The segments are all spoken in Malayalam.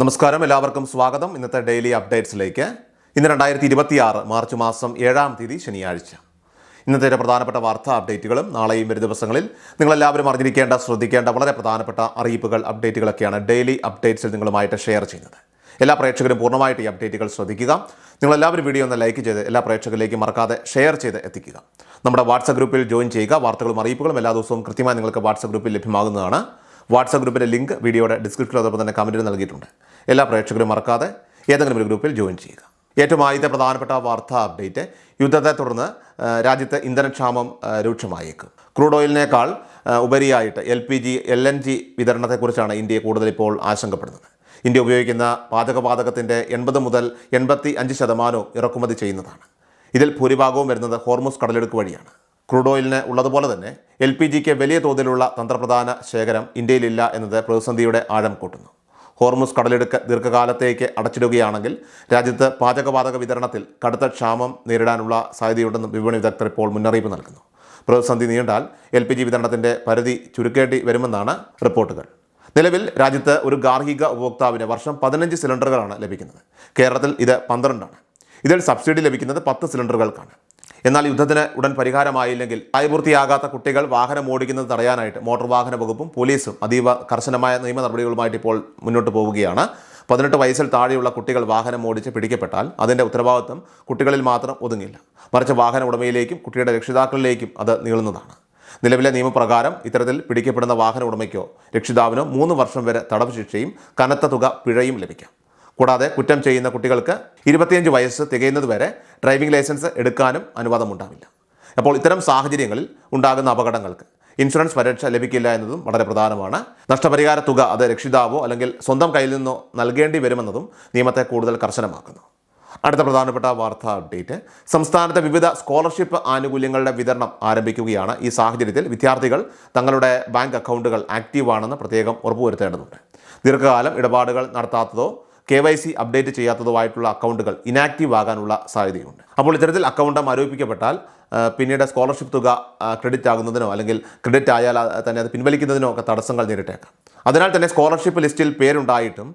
നമസ്കാരം, എല്ലാവർക്കും സ്വാഗതം. ഇന്നത്തെ ഡെയിലി അപ്ഡേറ്റ്സിലേക്ക്. ഇന്ന് 2026 മാർച്ച് മാസം 7-ാം തീയതി ശനിയാഴ്ച. ഇന്നത്തെ പ്രധാനപ്പെട്ട വാർത്താ അപ്ഡേറ്റുകളും നാളെയും വരും ദിവസങ്ങളിൽ നിങ്ങളെല്ലാവരും അറിഞ്ഞിരിക്കേണ്ട, ശ്രദ്ധിക്കേണ്ട വളരെ പ്രധാനപ്പെട്ട അറിയിപ്പുകൾ, അപ്ഡേറ്റുകളൊക്കെയാണ് ഡെയിലി അപ്ഡേറ്റ്സിൽ നിങ്ങളുമായിട്ട് ഷെയർ ചെയ്യുന്നത്. എല്ലാ പ്രേക്ഷകരും പൂർണ്ണമായിട്ട് ഈ അപ്ഡേറ്റുകൾ ശ്രദ്ധിക്കുക. നിങ്ങളെല്ലാവരും വീഡിയോ ഒന്ന് ലൈക്ക് ചെയ്ത് എല്ലാ പ്രേക്ഷകരിലേക്കും മറക്കാതെ ഷെയർ ചെയ്ത് എത്തിക്കുക. നമ്മുടെ വാട്സപ്പ് ഗ്രൂപ്പിൽ ജോയിൻ ചെയ്യുക. വാർത്തകളും അറിയിപ്പുകളും എല്ലാ ദിവസവും കൃത്യമായി നിങ്ങൾക്ക് വാട്സപ്പ് ഗ്രൂപ്പിൽ ലഭ്യമാകുന്നതാണ്. വാട്സപ്പ് ഗ്രൂപ്പിൻ്റെ ലിങ്ക് വീഡിയോയുടെ ഡിസ്ക്രിപ്ഷനിൽ അതോടൊപ്പം തന്നെ കമൻറ്റിൽ നൽകിയിട്ടുണ്ട്. എല്ലാ പ്രേക്ഷകരും മറക്കാതെ ഏതെങ്കിലും ഒരു ഗ്രൂപ്പിൽ ജോയിൻ ചെയ്യുക. ഏറ്റവും ആദ്യത്തെ പ്രധാനപ്പെട്ട വാർത്താ അപ്ഡേറ്റ്, യുദ്ധത്തെ തുടർന്ന് രാജ്യത്ത് ഇന്ധനക്ഷാമം രൂക്ഷമായേക്കും. ക്രൂഡ് ഓയിലിനേക്കാൾ ഉപരിയായിട്ട് LPG, LNG വിതരണത്തെക്കുറിച്ചാണ് ഇന്ത്യ കൂടുതൽ ഇപ്പോൾ ആശങ്കപ്പെടുന്നത്. ഇന്ത്യ ഉപയോഗിക്കുന്ന പാചകവാതകത്തിൻ്റെ 80 മുതൽ 85% ഇറക്കുമതി ചെയ്യുന്നതാണ്. ഇതിൽ ഭൂരിഭാഗവും വരുന്നത് ഹോർമുസ് കടലിടുക്ക് വഴിയാണ്. ക്രൂഡ് ഓയിലിന് ഉള്ളതുപോലെ തന്നെ LPGക്ക് വലിയ തോതിലുള്ള തന്ത്രപ്രധാന ശേഖരം ഇന്ത്യയിലില്ല എന്നത് പ്രതിസന്ധിയുടെ ആഴം കൂട്ടുന്നു. ഹോർമുസ് കടലിടുക്ക് ദീർഘകാലത്തേക്ക് അടച്ചിടുകയാണെങ്കിൽ രാജ്യത്ത് പാചകവാതക വിതരണത്തിൽ കടുത്ത ക്ഷാമം നേരിടാനുള്ള സാധ്യതയുണ്ടെന്ന് വിപണി വിദഗ്ധർ ഇപ്പോൾ മുന്നറിയിപ്പ് നൽകുന്നു. പ്രതിസന്ധി നീണ്ടാൽ LPG വിതരണത്തിൻ്റെ പരിധി ചുരുക്കേണ്ടി വരുമെന്നാണ് റിപ്പോർട്ടുകൾ. നിലവിൽ രാജ്യത്ത് ഒരു ഗാർഹിക ഉപഭോക്താവിന് വർഷം 15 സിലിണ്ടറുകളാണ് ലഭിക്കുന്നത്. കേരളത്തിൽ ഇത് 12 ആണ്. ഇതിൽ സബ്സിഡി ലഭിക്കുന്നത് 10 സിലിണ്ടറുകൾക്കാണ്. എന്നാൽ യുദ്ധത്തിന് ഉടൻ പരിഹാരമായില്ലെങ്കിൽ പ്രായപൂർത്തിയാകാത്ത കുട്ടികൾ വാഹനം ഓടിക്കുന്നത് തടയാനായിട്ട് മോട്ടോർ വാഹന വകുപ്പും പോലീസും അതീവ കർശനമായ നിയമ നടപടികളുമായിട്ട് ഇപ്പോൾ മുന്നോട്ട് പോവുകയാണ്. 18 വയസ്സിൽ താഴെയുള്ള കുട്ടികൾ വാഹനം ഓടിച്ച് പിടിക്കപ്പെട്ടാൽ അതിൻ്റെ ഉത്തരവാദിത്വം കുട്ടികളിൽ മാത്രം ഒതുങ്ങില്ല, മറിച്ച് വാഹന ഉടമയിലേക്കും കുട്ടിയുടെ രക്ഷിതാക്കളിലേക്കും അത് നീളുന്നതാണ്. നിലവിലെ നിയമപ്രകാരം ഇത്തരത്തിൽ പിടിക്കപ്പെടുന്ന വാഹന ഉടമയ്ക്കോ രക്ഷിതാവിനോ 3 വർഷം വരെ തടവ് ശിക്ഷയും കനത്ത തുക പിഴയും ലഭിക്കാം. കൂടാതെ കുറ്റം ചെയ്യുന്ന കുട്ടികൾക്ക് 25 വയസ്സ് തികയുന്നതുവരെ ഡ്രൈവിംഗ് ലൈസൻസ് എടുക്കാനും അനുവാദമുണ്ടാവില്ല. അപ്പോൾ ഇത്തരം സാഹചര്യങ്ങളിൽ ഉണ്ടാകുന്ന അപകടങ്ങൾക്ക് ഇൻഷുറൻസ് പരിരക്ഷ ലഭിക്കില്ല എന്നതും വളരെ പ്രധാനമാണ്. നഷ്ടപരിഹാര തുക അത് രക്ഷിതാവോ അല്ലെങ്കിൽ സ്വന്തം കയ്യിൽ നിന്നോ നൽകേണ്ടി വരുമെന്നതും നിയമത്തെ കൂടുതൽ കർശനമാക്കുന്നു. അടുത്ത പ്രധാനപ്പെട്ട വാർത്താ അപ്ഡേറ്റ്, സംസ്ഥാനത്തെ വിവിധ സ്കോളർഷിപ്പ് ആനുകൂല്യങ്ങളുടെ വിതരണം ആരംഭിക്കുകയാണ്. ഈ സാഹചര്യത്തിൽ വിദ്യാർത്ഥികൾ തങ്ങളുടെ ബാങ്ക് അക്കൗണ്ടുകൾ ആക്റ്റീവാണെന്ന് പ്രത്യേകം ഉറപ്പുവരുത്തേണ്ടതുണ്ട്. ദീർഘകാലം ഇടപാടുകൾ നടത്താത്തതോ KYC അപ്ഡേറ്റ് ചെയ്യാത്തതോ ആയിട്ടുള്ള അക്കൗണ്ടുകൾ ഇനാക്റ്റീവ് ആകാനുള്ള സാധ്യതയുണ്ട്. അപ്പോൾ ഇത്തരത്തിൽ അക്കൗണ്ട് മരവിപ്പിക്കപ്പെട്ടാൽ പിന്നീട് സ്കോളർഷിപ്പ് തുക ക്രെഡിറ്റ് ആകുന്നതിനോ അല്ലെങ്കിൽ ക്രെഡിറ്റ് ആയാൽ തന്നെ അത് പിൻവലിക്കുന്നതിനോ ഒക്കെ തടസ്സങ്ങൾ നേരിട്ടേക്കാം. അതിനാൽ തന്നെ സ്കോളർഷിപ്പ് ലിസ്റ്റിൽ പേരുണ്ടായിട്ടും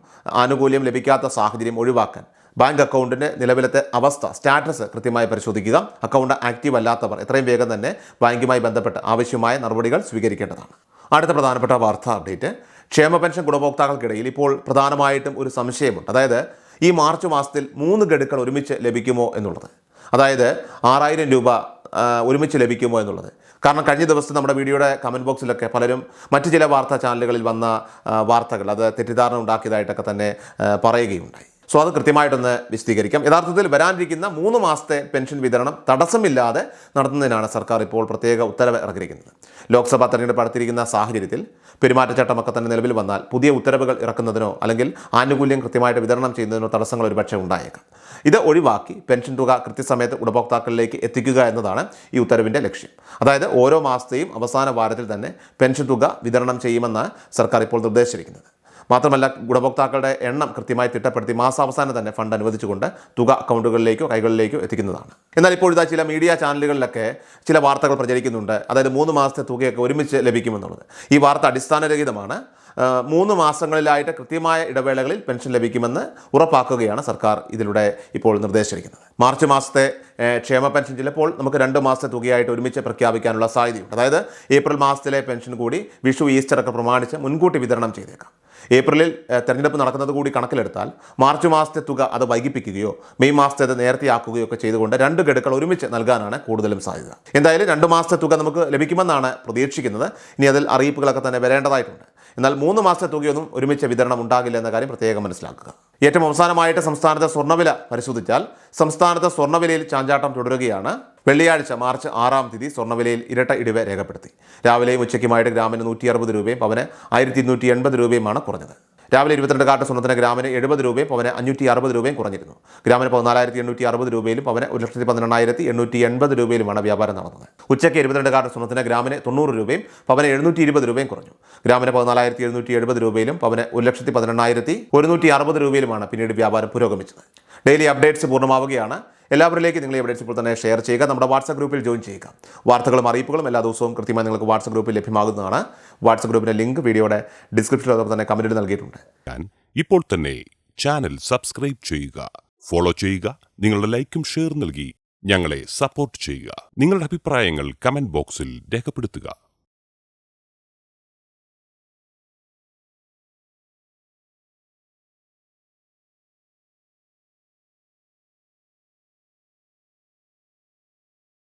ആനുകൂല്യം ലഭിക്കാത്ത സാഹചര്യം ഒഴിവാക്കാൻ ബാങ്ക് അക്കൗണ്ടിൻ്റെ നിലവിലത്തെ അവസ്ഥ, സ്റ്റാറ്റസ് കൃത്യമായി പരിശോധിക്കുക. അക്കൗണ്ട് ആക്റ്റീവ് അല്ലാത്തവർ എത്രയും വേഗം തന്നെ ബാങ്കുമായി ബന്ധപ്പെട്ട് ആവശ്യമായ നടപടികൾ സ്വീകരിക്കേണ്ടതാണ്. അടുത്ത പ്രധാനപ്പെട്ട വാർത്താ അപ്ഡേറ്റ്, ക്ഷേമ പെൻഷൻ ഗുണഭോക്താക്കൾക്കിടയിൽ ഇപ്പോൾ പ്രധാനമായിട്ടും ഒരു സംശയമുണ്ട്. അതായത് ഈ മാർച്ച് മാസത്തിൽ 3 ഗഡുക്കൾ ഒരുമിച്ച് ലഭിക്കുമോ എന്നുള്ളത്. അതായത് 6000 രൂപ ഒരുമിച്ച് ലഭിക്കുമോ എന്നുള്ളത്. കാരണം കഴിഞ്ഞ ദിവസം നമ്മുടെ വീഡിയോയുടെ കമൻറ്റ് ബോക്സിലൊക്കെ പലരും മറ്റു ചില വാർത്താ ചാനലുകളിൽ വന്ന വാർത്തകൾ അത് തെറ്റിദ്ധാരണ ഉണ്ടാക്കിയതായിട്ടൊക്കെ തന്നെ പറയുകയുണ്ടായി. സോ അത് കൃത്യമായിട്ടൊന്ന് വിശദീകരിക്കാം. യഥാർത്ഥത്തിൽ വരാനിരിക്കുന്ന 3 മാസത്തെ പെൻഷൻ വിതരണം തടസ്സമില്ലാതെ നടത്തുന്നതിനാണ് സർക്കാർ ഇപ്പോൾ പ്രത്യേക ഉത്തരവ് ഇറക്കിയിരിക്കുന്നത്. ലോക്സഭാ തെരഞ്ഞെടുപ്പ് അടുത്തിരിക്കുന്ന സാഹചര്യത്തിൽ പെരുമാറ്റച്ചട്ടമൊക്കെ തന്നെ നിലവിൽ വന്നാൽ പുതിയ ഉത്തരവുകൾ ഇറക്കുന്നതിനോ അല്ലെങ്കിൽ ആനുകൂല്യം കൃത്യമായിട്ട് വിതരണം ചെയ്യുന്നതിനോ തടസ്സങ്ങൾ ഒരുപക്ഷെ ഉണ്ടായേക്കാം. ഇത് ഒഴിവാക്കി പെൻഷൻ തുക കൃത്യസമയത്ത് ഗുണഭോക്താക്കളിലേക്ക് എത്തിക്കുക എന്നതാണ് ഈ ഉത്തരവിൻ്റെ ലക്ഷ്യം. അതായത് ഓരോ മാസത്തെയും അവസാന വാരത്തിൽ തന്നെ പെൻഷൻ തുക വിതരണം ചെയ്യുമെന്നാണ് സർക്കാർ ഇപ്പോൾ നിർദ്ദേശിച്ചിരിക്കുന്നത്. മാത്രമല്ല ഗുണഭോക്താക്കളുടെ എണ്ണം കൃത്യമായി തിട്ടപ്പെടുത്തി മാസാവസാനം തന്നെ ഫണ്ട് അനുവദിച്ചുകൊണ്ട് തുക അക്കൗണ്ടുകളിലേക്കോ കൈകളിലേക്കോ എത്തിക്കുന്നതാണ്. എന്നാൽ ഇപ്പോൾ ഇതാ ചില മീഡിയ ചാനലുകളിലൊക്കെ ചില വാർത്തകൾ പ്രചരിക്കുന്നുണ്ട്. അതായത് 3 മാസത്തെ തുകയൊക്കെ ഒരുമിച്ച് ലഭിക്കുമെന്നുള്ളത്. ഈ വാർത്ത അടിസ്ഥാനരഹിതമാണ്. 3 മാസങ്ങളിലായിട്ട് കൃത്യമായ ഇടവേളകളിൽ പെൻഷൻ ലഭിക്കുമെന്ന് ഉറപ്പാക്കുകയാണ് സർക്കാർ ഇതിലൂടെ ഇപ്പോൾ നിർദ്ദേശിച്ചിരിക്കുന്നത്. മാർച്ച് മാസത്തെ ക്ഷേമ പെൻഷൻ ചിലപ്പോൾ നമുക്ക് 2 മാസത്തെ തുകയായിട്ട് ഒരുമിച്ച് പ്രഖ്യാപിക്കാനുള്ള സാധ്യതയുണ്ട്. അതായത് ഏപ്രിൽ മാസത്തിലെ പെൻഷൻ കൂടി വിഷു, ഈസ്റ്റർ ഒക്കെ പ്രമാണിച്ച് മുൻകൂട്ടി വിതരണം ചെയ്തേക്കാം. ഏപ്രിലിൽ തെരഞ്ഞെടുപ്പ് നടക്കുന്നത് കൂടി കണക്കിലെടുത്താൽ മാർച്ച് മാസത്തെ തുക അത് വൈകിപ്പിക്കുകയോ മെയ് മാസത്തെ അത് നേരത്തെയാക്കുകയോ ഒക്കെ ചെയ്തുകൊണ്ട് 2 ഗഡുക്കൾ ഒരുമിച്ച് നൽകാനാണ് കൂടുതലും സാധ്യത. എന്തായാലും 2 മാസത്തെ തുക നമുക്ക് ലഭിക്കുമെന്നാണ് പ്രതീക്ഷിക്കുന്നത്. ഇനി അതിൽ അറിയിപ്പുകളൊക്കെ തന്നെ വരേണ്ടതായിട്ടുണ്ട്. എന്നാൽ 3 മാസത്തെ തുകയൊന്നും ഒരുമിച്ച് വിതരണം ഉണ്ടാകില്ല എന്ന കാര്യം പ്രത്യേകം മനസ്സിലാക്കുക. ഏറ്റവും അവസാനമായിട്ട് സംസ്ഥാനത്തെ സ്വർണ്ണവില പരിശോധിച്ചാൽ സംസ്ഥാനത്തെ സ്വർണ്ണവിലയിൽ ചാഞ്ചാട്ടം തുടരുകയാണ്. വെള്ളിയാഴ്ച മാർച്ച് 6-ാം തീയതി സ്വർണ്ണവിലയിൽ ഇരട്ട ഇടിവ് രേഖപ്പെടുത്തി. രാവിലെയും ഉച്ചയ്ക്കുമായിട്ട് ഗ്രാമിന് 160 രൂപയും പവന് 1280 രൂപയുമാണ് കുറഞ്ഞത്. രാവിലെ 22 കാട്ട് സ്വർണ്ണത്തിന് ഗ്രാമിന് 70 രൂപയും പവന് 560 രൂപയും കുറഞ്ഞിരുന്നു. ഗ്രാമിന് 14,860 രൂപയിലും പവന് 1,12,880 രൂപയിലുമാണ് വ്യാപാരം നടന്നത്. ഉച്ചയ്ക്ക് 22 കാട്ട് സ്വർണ്ണത്തിന് ഗ്രാമിന് 90 രൂപയും പവന് 720 രൂപയും കുറഞ്ഞു. ഗ്രാമിന് 14,770 രൂപയിലും പവന് 1,18,160 രൂപയിലുമാണ് പിന്നീട് വ്യാപാരം പുരോഗമിച്ചത്. ഡെയിലി അപ്ഡേറ്റ്സ് പൂർണ്ണമാവുകയാണ്. എല്ലാവരിലേക്ക് നിങ്ങൾ ഈ അപ്ഡേറ്റ്സ് ഇപ്പോൾ തന്നെ ഷെയർ ചെയ്യുക. നമ്മുടെ വാട്സ്ആപ്പ് ഗ്രൂപ്പിൽ ജോയിൻ ചെയ്യുക. വാർത്തകളും അറിയിപ്പുകളും എല്ലാ ദിവസവും കൃത്യമായി നിങ്ങൾക്ക് വാട്സ്ആപ്പ് ഗ്രൂപ്പിൽ ലഭ്യമാകുന്നതാണ്. വാട്സ്ആപ്പ് ഗ്രൂപ്പിൻ്റെ ലിങ്ക് വീഡിയോയുടെ ഡിസ്ക്രിപ്ഷനിൽ അതോടൊപ്പം തന്നെ കമൻറ്റിൽ നൽകിയിട്ടുണ്ട്. ഇപ്പോൾ തന്നെ ചാനൽ സബ്സ്ക്രൈബ് ചെയ്യുക, ഫോളോ ചെയ്യുക, നിങ്ങളുടെ ലൈക്കും ഷെയർ നൽകി ഞങ്ങളെ സപ്പോർട്ട് ചെയ്യുക. നിങ്ങളുടെ അഭിപ്രായങ്ങൾ കമന്റ് ബോക്സിൽ രേഖപ്പെടുത്തുക.